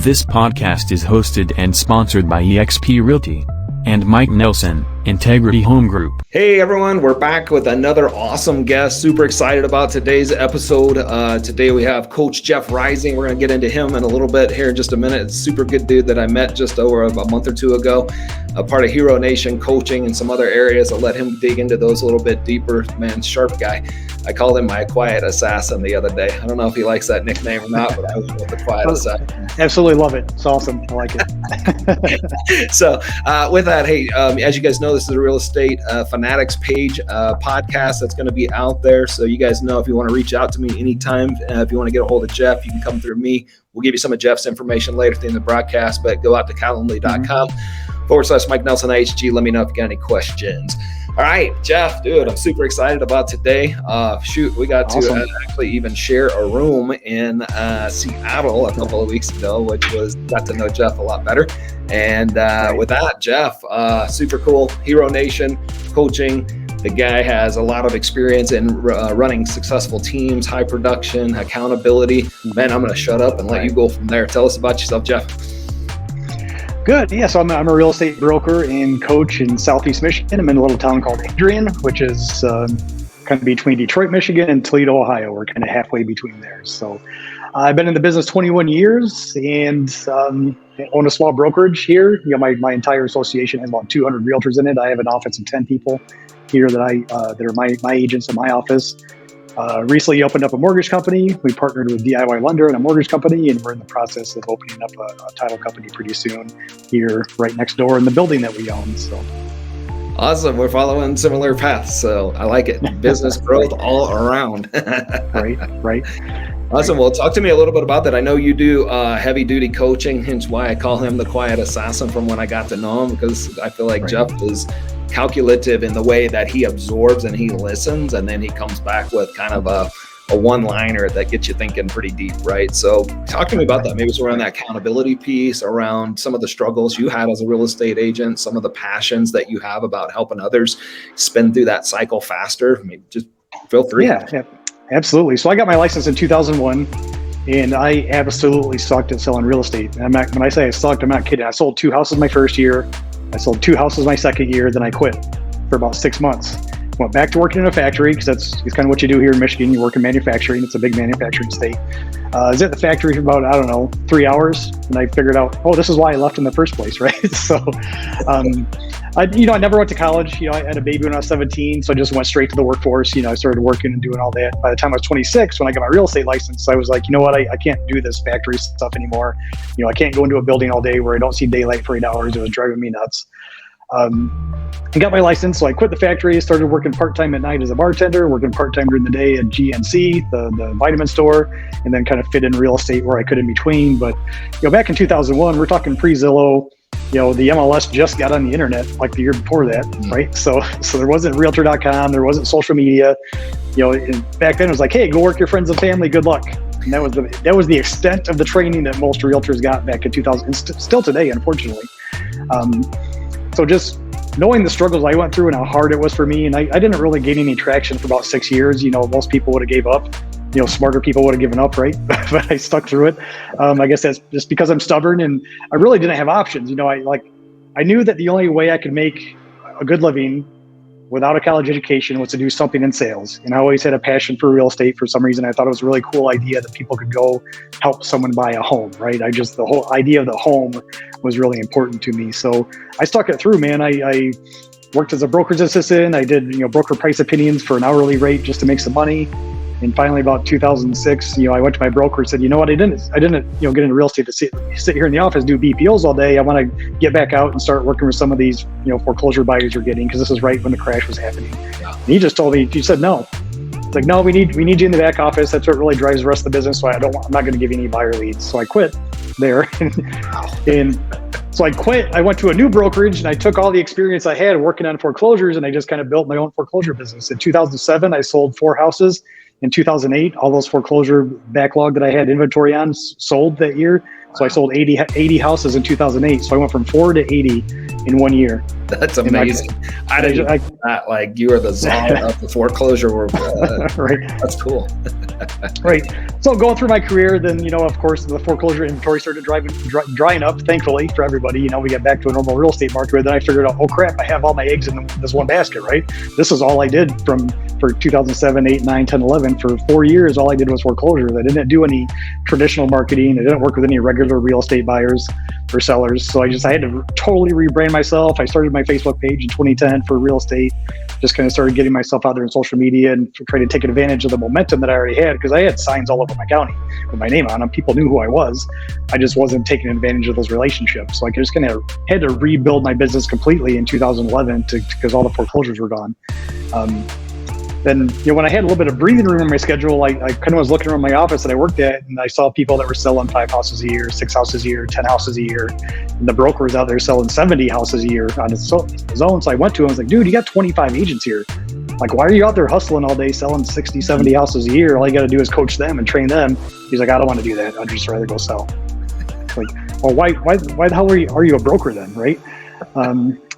This podcast is hosted and sponsored by eXp Realty and Mike Nelson, Integrity Home Group. Hey everyone, we're back with another awesome guest. Super excited about today's episode. Today we have Coach Jeff Rising. We're going to get into him in a little bit here in just a minute. It's a super good dude that I met just over a month or two ago, a part of Hero Nation coaching and some other areas. I'll let him dig into those a little bit deeper. Man, sharp guy. I called him my quiet assassin the other day. I don't know if he likes that nickname or not, but I was with the quiet assassin. Absolutely love it. It's awesome. I like it. So with that, hey, as you guys know, this is a real estate fanatics page podcast that's going to be out there. So you guys know if you want to reach out to me anytime, if you want to get a hold of Jeff, you can come through me. We'll give you some of Jeff's information later at the end of the broadcast, but go out to calendly.com/Mike Nelson IHG. Let me know if you got any questions. All right, Jeff, dude, I'm super excited about today. We got to actually even share a room in Seattle a couple of weeks ago, which got to know Jeff a lot better. And with that, Jeff, super cool, Hero Nation coaching. The guy has a lot of experience in running successful teams, high production, accountability. Man, I'm going to shut up and let you go from there. Tell us about yourself, Jeff. Good. Yeah, so I'm a real estate broker and coach in Southeast Michigan. I'm in a little town called Adrian, which is kind of between Detroit, Michigan, and Toledo, Ohio. We're kind of halfway between there. So I've been in the business 21 years and own a small brokerage here. You know, my entire association has about 200 realtors in it. I have an office of 10 people here that are my agents in my office. Recently opened up a mortgage company. We partnered with DIY Lender and a mortgage company, and we're in the process of opening up a title company pretty soon here right next door in the building that we own. So awesome. We're following similar paths, so I like it. Business growth all around. Right. Awesome. Well, talk to me a little bit about that. I know you do heavy duty coaching, hence why I call him the quiet assassin from when I got to know him, because I feel like Jeff is calculative in the way that he absorbs and he listens, and then he comes back with kind of a one-liner that gets you thinking pretty deep, right? So talk to me about that. Maybe it's around that accountability piece, around some of the struggles you had as a real estate agent, some of the passions that you have about helping others spin through that cycle faster. I mean, just feel free. Yeah, absolutely. So I got my license in 2001, and I absolutely sucked at selling real estate. And when I say I sucked, I'm not kidding. I sold 2 houses my first year. I sold 2 houses my second year. Then I quit for about 6 months. Went back to working in a factory, because it's kind of what you do here in Michigan. You work in manufacturing. It's a big manufacturing state. I was at the factory for about, 3 hours, and I figured out, this is why I left in the first place, right? So, I never went to college. I had a baby when I was 17, so I just went straight to the workforce. I started working and doing all that. By the time I was 26, when I got my real estate license, I was like, you know what? I can't do this factory stuff anymore. I can't go into a building all day where I don't see daylight for 8 hours. It was driving me nuts. I got my license, so I quit the factory, started working part-time at night as a bartender, working part-time during the day at GNC, the vitamin store, and then kind of fit in real estate where I could in between. But, back in 2001, we're talking pre-Zillow, the MLS just got on the internet like the year before that, right? So there wasn't Realtor.com, there wasn't social media. And back then it was like, hey, go work your friends and family, good luck. And that was the extent of the training that most realtors got back in 2000, and still today, unfortunately. So just knowing the struggles I went through and how hard it was for me, and I didn't really gain any traction for about 6 years. Most people would have gave up. Smarter people would have given up, right? But I stuck through it. I guess that's just because I'm stubborn, and I really didn't have options. I knew that the only way I could make a good living without a college education was to do something in sales. And I always had a passion for real estate. For some reason, I thought it was a really cool idea that people could go help someone buy a home, right? The whole idea of the home was really important to me. So I stuck it through, man. I worked as a broker's assistant. I did, broker price opinions for an hourly rate just to make some money. And finally, about 2006, I went to my broker and said, you know what, I didn't, get into real estate to sit here in the office, do BPOs all day. I want to get back out and start working with some of these, foreclosure buyers you're getting, because this is right when the crash was happening. And he just told me, he said, no. It's like, no, we need you in the back office. That's what really drives the rest of the business. So I'm not going to give you any buyer leads. So I quit there. And so I quit. I went to a new brokerage, and I took all the experience I had working on foreclosures, and I just kind of built my own foreclosure business. In 2007, I sold 4 houses. In 2008, all those foreclosure backlog that I had inventory on sold that year. So I sold 80 houses in 2008. So I went from 4 to 80 in 1 year. That's amazing. I didn't know that. Like, you are the czar of the foreclosure world. Right. That's cool. Right. So going through my career, then, of course, the foreclosure inventory started drying up, thankfully, for everybody. We got back to a normal real estate market. Then I figured out, oh, crap, I have all my eggs in this one basket, right? This is all I did for 2007, 8, 9, 10, 11. For 4 years, all I did was foreclosures. I didn't do any traditional marketing. I didn't work with any regular real estate buyers or sellers. So I had to totally rebrand myself. I started my Facebook page in 2010 for real estate. Just kind of started getting myself out there in social media and trying to take advantage of the momentum that I already had, because I had signs all over my county with my name on them. People knew who I was. I just wasn't taking advantage of those relationships. So I just kind of had to rebuild my business completely in 2011 because all the foreclosures were gone. Then, when I had a little bit of breathing room in my schedule, I kind of was looking around my office that I worked at, and I saw people that were selling 5 houses a year, 6 houses a year, 10 houses a year. And the broker was out there selling 70 houses a year on his own. So I went to him, I was like, dude, you got 25 agents here. Like, why are you out there hustling all day selling 60, 70 houses a year? All you got to do is coach them and train them. He's like, I don't want to do that. I'd just rather go sell. Like, well, why the hell are you a broker then, right?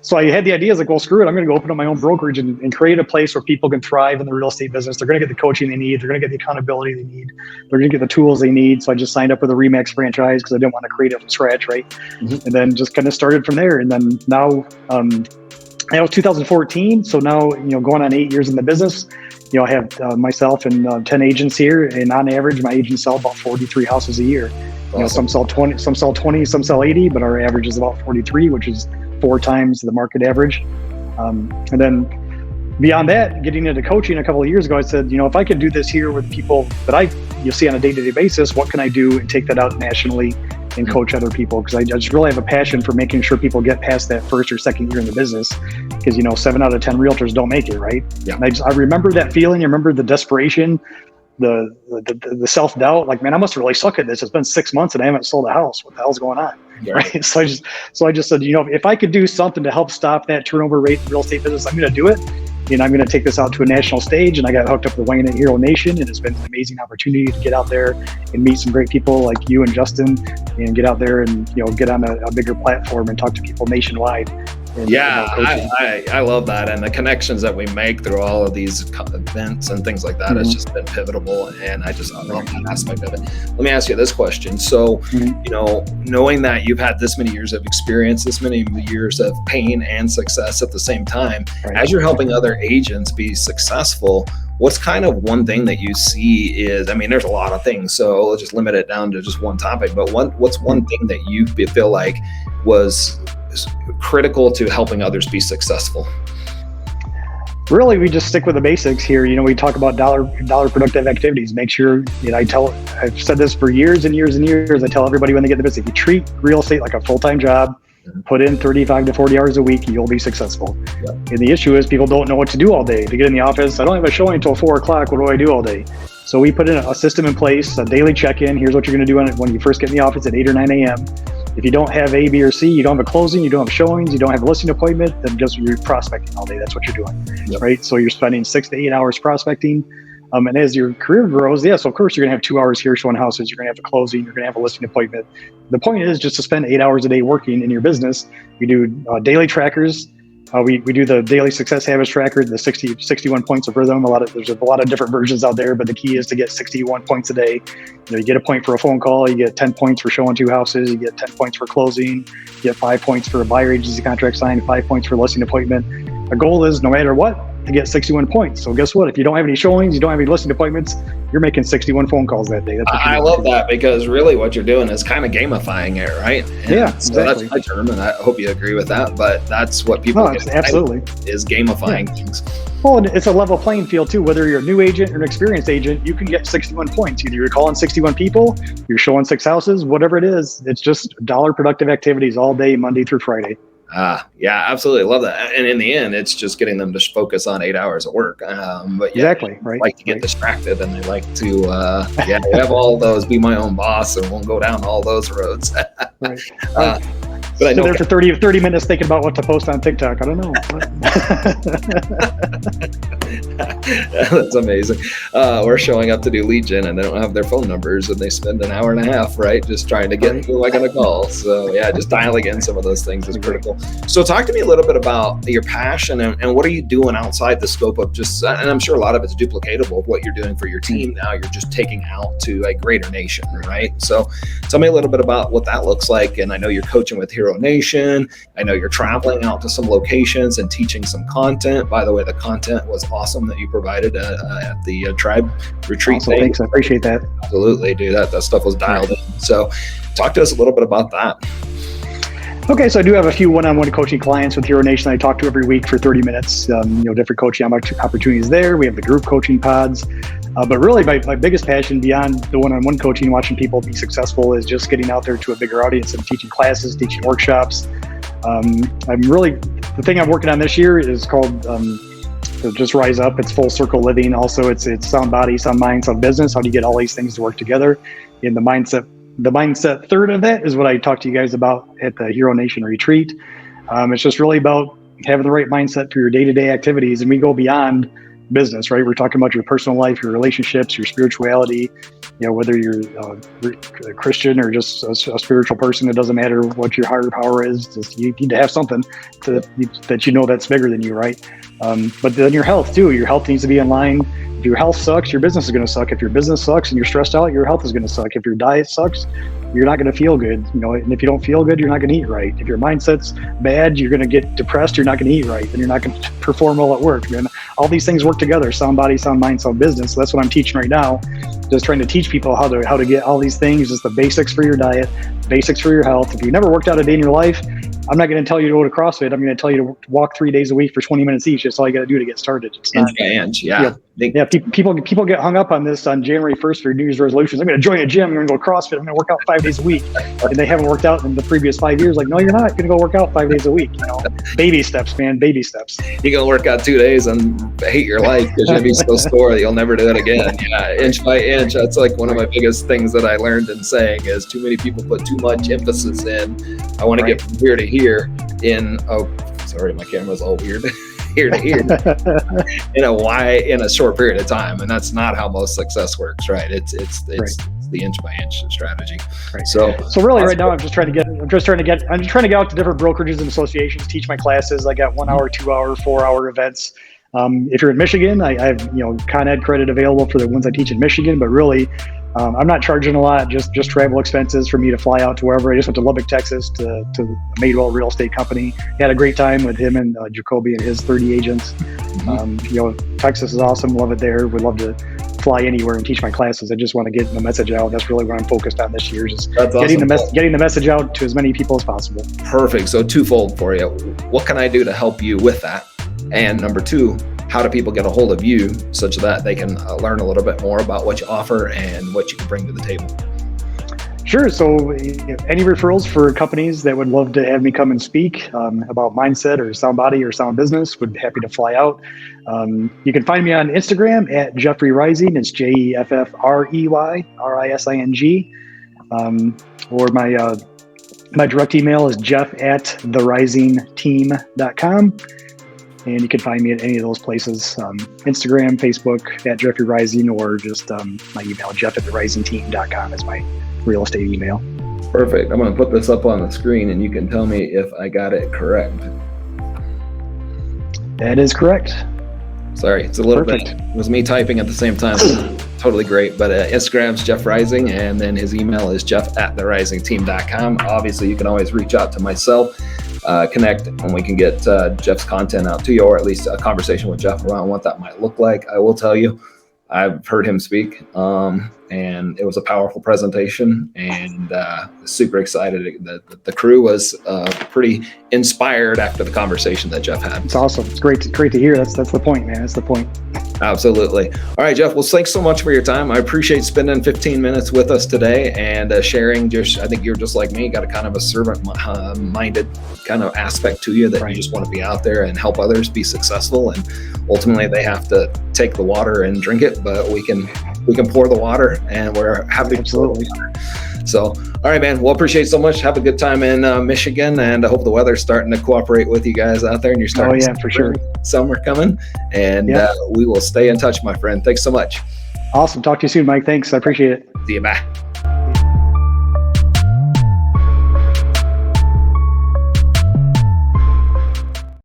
So I had the idea, like, well, screw it. I'm going to go open up my own brokerage and create a place where people can thrive in the real estate business. They're going to get the coaching they need. They're going to get the accountability they need. They're going to get the tools they need. So I just signed up with a Remax franchise because I didn't want to create it from scratch, right? Mm-hmm. And then just kind of started from there. And then now, that was 2014. So now, going on 8 years in the business, I have myself and 10 agents here. And on average, my agents sell about 43 houses a year. Awesome. Some sell 20, some sell 80, but our average is about 43, which is 4 times the market average. And then beyond that, getting into coaching a couple of years ago, I said, if I could do this here with people that you see on a day-to-day basis, what can I do and take that out nationally and coach other people? Because I just really have a passion for making sure people get past that first or second year in the business. Because 7 out of 10 realtors don't make it, right? Yeah. And I remember that feeling. I remember the desperation, the self-doubt. Like, man, I must really suck at this. It's been 6 months and I haven't sold a house. What the hell's going on? Yeah. Right. So I just said, if I could do something to help stop that turnover rate in real estate business, I'm going to do it. I'm going to take this out to a national stage. And I got hooked up with Wayne at Hero Nation, and it's been an amazing opportunity to get out there and meet some great people like you and Justin, and get out there and get on a bigger platform and talk to people nationwide. I love that, and the connections that we make through all of these events and things like that has just been pivotal, and I love that aspect of it. Let me ask you this question. So, knowing that you've had this many years of experience, this many years of pain and success at the same time, as you're helping other agents be successful, what's kind of one thing that you see is, there's a lot of things, so let's just limit it down to just one topic, but what's one thing that you feel like was critical to helping others be successful? Really, we just stick with the basics here. We talk about dollar productive activities. Make sure, I've said this for years and years and years. I tell everybody when they get in the business, if you treat real estate like a full-time job, put in 35 to 40 hours a week, you'll be successful. Yep. And the issue is people don't know what to do all day. They get in the office, I don't have a showing until 4 o'clock. What do I do all day? So we put in a system in place, a daily check-in. Here's what you're going to do when you first get in the office at 8 or 9 a.m. If you don't have A, B, or C, you don't have a closing, you don't have showings, you don't have a listing appointment, then just you're prospecting all day. That's what you're doing, right? So you're spending 6 to 8 hours prospecting. And as your career grows, so of course you're going to have 2 hours here showing houses, you're going to have a closing, you're going to have a listing appointment. The point is just to spend 8 hours a day working in your business. We do daily trackers. We do the daily success habits tracker, the 61 points of rhythm. There's a lot of different versions out there, but the key is to get 61 points a day. You get a point for a phone call, you get 10 points for showing 2 houses, you get 10 points for closing, you get 5 points for a buyer agency contract signed, 5 points for listing appointment. The goal is, no matter what, to get 61 points. So guess what? If you don't have any showings, you don't have any listing appointments, you're making 61 phone calls that day. I love that, because really what you're doing is kind of gamifying it, right? And exactly. So that's my term, and I hope you agree with that. But that's what people absolutely is gamifying things. Well, and it's a level playing field too. Whether you're a new agent or an experienced agent, you can get 61 points. Either you're calling 61 people, you're showing 6 houses, whatever it is. It's just dollar productive activities all day, Monday through Friday. Yeah, absolutely. Love that. And in the end, it's just getting them to focus on 8 hours of work. But exactly, right. Like to get distracted, and they like to, we have all those be my own boss, and won't go down all those roads. Right. But I know there for 30 minutes thinking about what to post on TikTok. I don't know. That's amazing. We're showing up to do lead gen and they don't have their phone numbers and they spend an hour and a half, right? Just trying to get who am I going to call. So yeah, just dialing in some of those things is critical. So talk to me a little bit about your passion and what are you doing outside the scope of just, and I'm sure a lot of it's duplicatable of what you're doing for your team. Now you're just taking out to a greater nation, right? So tell me a little bit about what that looks like. And I know you're coaching with Hero Nation. I know you're traveling out to some locations and teaching some content. By the way, the content was awesome that you provided at the tribe retreat. Awesome, thanks. I appreciate that. Absolutely, dude. That stuff was dialed in. So talk to us a little bit about that. Okay, so I do have a few one-on-one coaching clients with Hero Nation I talk to every week for 30 minutes. Different coaching opportunities there. We have the group coaching pods. But really, my biggest passion beyond the one-on-one coaching, watching people be successful, is just getting out there to a bigger audience and teaching classes, teaching workshops. The thing I'm working on this year is called Just Rise Up. It's full circle living. Also, it's sound body, sound mind, sound business. How do you get all these things to work together? In the mindset third of that is what I talked to you guys about at the Hero Nation retreat. It's just really about having the right mindset for your day-to-day activities. And we go beyond business, right? We're talking about your personal life, your relationships, your spirituality, whether you're a Christian or just a spiritual person, it doesn't matter what your higher power is. Just you need to have something that that's bigger than you, right? But then your health too. Your health needs to be in line. If your health sucks, your business is going to suck. If your business sucks and you're stressed out, your health is going to suck. If your diet sucks, you're not going to feel good, and if you don't feel good, you're not going to eat right. If your mindset's bad, you're going to get depressed, you're not going to eat right, and you're not going to perform well at work. All these things work together: sound body, sound mind, sound business. So that's what I'm teaching right now. Just trying to teach people how to get all these things, just the basics for your diet, basics for your health. If you've never worked out a day in your life, I'm not going to tell you to go to CrossFit. I'm going to tell you to walk 3 days a week for 20 minutes each. That's all you got to do to get started. It's not, inch by inch, yeah. People get hung up on this on January 1st for New Year's resolutions. I'm going to join a gym. I'm going to go CrossFit. I'm going to work out 5 days a week. And they haven't worked out in the previous 5 years. Like, no, you're not going to go work out 5 days a week. Baby steps, man. Baby steps. You're going to work out 2 days and hate your life because you'll be so sore that you'll never do it again. Yeah, inch by inch. That's like one of my biggest things that I learned in saying is too many people put too much emphasis in. I want to get from here to here sorry, my camera's all weird. Here to here in a short period of time, and that's not how most success works, right? It's the inch by inch strategy. Right. So really, right now, I'm just trying to get out to different brokerages and associations, teach my classes. I got 1 hour, 2 hour, 4 hour events. If you're in Michigan, I have Con Ed credit available for the ones I teach in Michigan, but really, I'm not charging a lot, just travel expenses for me to fly out to wherever. I just went to Lubbock, Texas to Madewell Real Estate Company. Had a great time with him and Jacoby and his 30 agents. Texas is awesome. Love it there. Would love to fly anywhere and teach my classes. I just want to get the message out. That's really what I'm focused on this year, is getting the message out to as many people as possible. Perfect. So twofold for you. What can I do to help you with that? And number two, how do people get a hold of you such that they can learn a little bit more about what you offer and what you can bring to the table? Sure. So any referrals for companies that would love to have me come and speak about mindset or sound body or sound business, would be happy to fly out. You can find me on Instagram at Jeffrey Rising. It's JEFFREY RISING. Or my direct email is jeff@therisingteam.com. And you can find me at any of those places, Instagram, Facebook, at Jeffrey Rising, or just my email, jeff@therisingteam.com is my real estate email. Perfect. I'm going to put this up on the screen and you can tell me if I got it correct. That is correct. Sorry, it's a little bit, it was me typing at the same time. Totally great. But Instagram's Jeff Rising, and then his email is jeff@therisingteam.com. Obviously, you can always reach out to myself, connect, and we can get Jeff's content out to you, or at least a conversation with Jeff around what that might look like. I will tell you, I've heard him speak, and it was a powerful presentation, and super excited. The crew was pretty inspired after the conversation that Jeff had. It's awesome. It's great to hear. That's the point, man. That's the point. Absolutely. All right, Jeff. Well, thanks so much for your time. I appreciate spending 15 minutes with us today and sharing. I think you're just like me, got a kind of a servant-minded kind of aspect to you that You just want to be out there and help others be successful. And ultimately, they have to take the water and drink it, but we can pour the water, and we're happy to pour the water. So, all right, man. Well, appreciate it so much. Have a good time in Michigan, and I hope the weather's starting to cooperate with you guys out there, and you're starting. Oh yeah, for sure. Summer coming, and we will stay in touch, my friend. Thanks so much. Awesome. Talk to you soon, Mike. Thanks. I appreciate it. See you. Bye.